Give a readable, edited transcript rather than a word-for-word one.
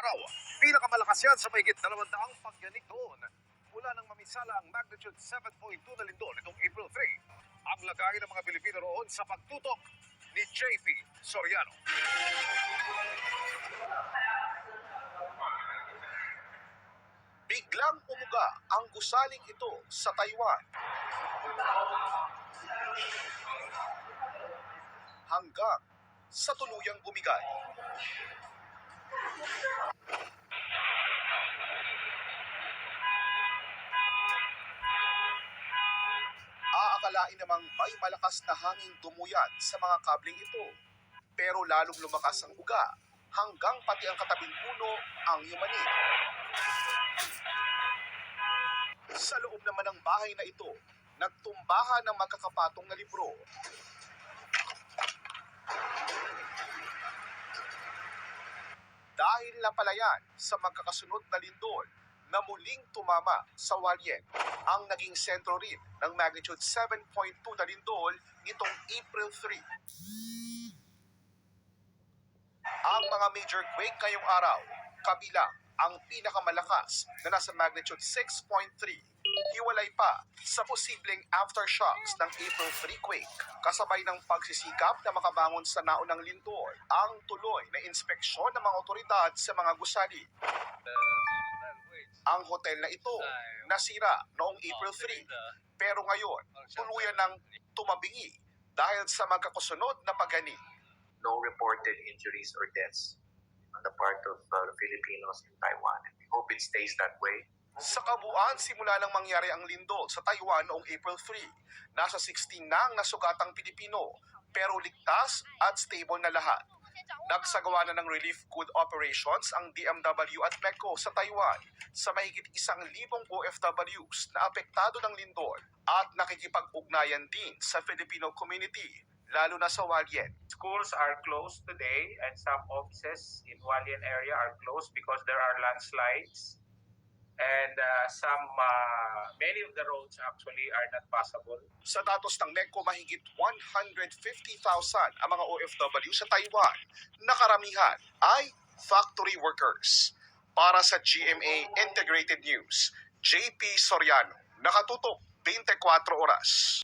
araw. Pinakamalakas yan sa mahigit 200 pagyanig doon. Mula nang mamisala ang magnitude 7.2 na lindol itong April 3. Ang lagay ng mga Pilipino roon sa pagtutok ni JP Soriano. Biglang umuga ang gusaling ito sa Taiwan. Hanggang sa tuluyang bumigay. Aakalain namang may malakas na hangin dumuyan sa mga kabling ito. Pero lalong lumakas ang uga hanggang pati ang katabing puno ang yumanig. Sa loob naman ng bahay na ito, nagtumbahan ng magkakapatong na libro. Dahil napalayan sa magkakasunod na lindol na muling tumama sa Hualien, ang naging sentro rin ng magnitude 7.2 na lindol nitong April 3. Ang mga major quake ngayong araw, kabilang ang pinakamalakas na nasa magnitude 6.3, hiwalay pa sa posibleng aftershocks ng April 3 quake. Kasabay ng pagsisikap na makabangon sa naunang lindol, ang tuloy na inspeksyon ng mga otoridad sa mga gusali. Ang hotel na ito nasira noong April 3, pero ngayon tuluyan ng tumabingi dahil sa magkakasunod na pagani. No reported injuries or deaths on the part of the Filipinos in Taiwan. And we hope it stays that way. Sa kabuuan, simula nang mangyari ang lindol sa Taiwan noong April 3, nasa 16 na ang nasugatang Pilipino, pero ligtas at stable na lahat. Nagsagawa na ng relief good operations ang DMW at MECO sa Taiwan sa mahigit 1,000 OFWs na apektado ng lindol at nakikipag-ugnayan din sa Filipino community, lalo na sa Hualien. Schools are closed today and some offices in Hualien area are closed because there are landslides. And many of the roads actually are not passable. Sa datos ng MECO, mahigit 150,000 ang mga OFW sa Taiwan na karamihan ay factory workers. Para sa GMA Integrated News, JP Soriano, nakatutok 24 oras.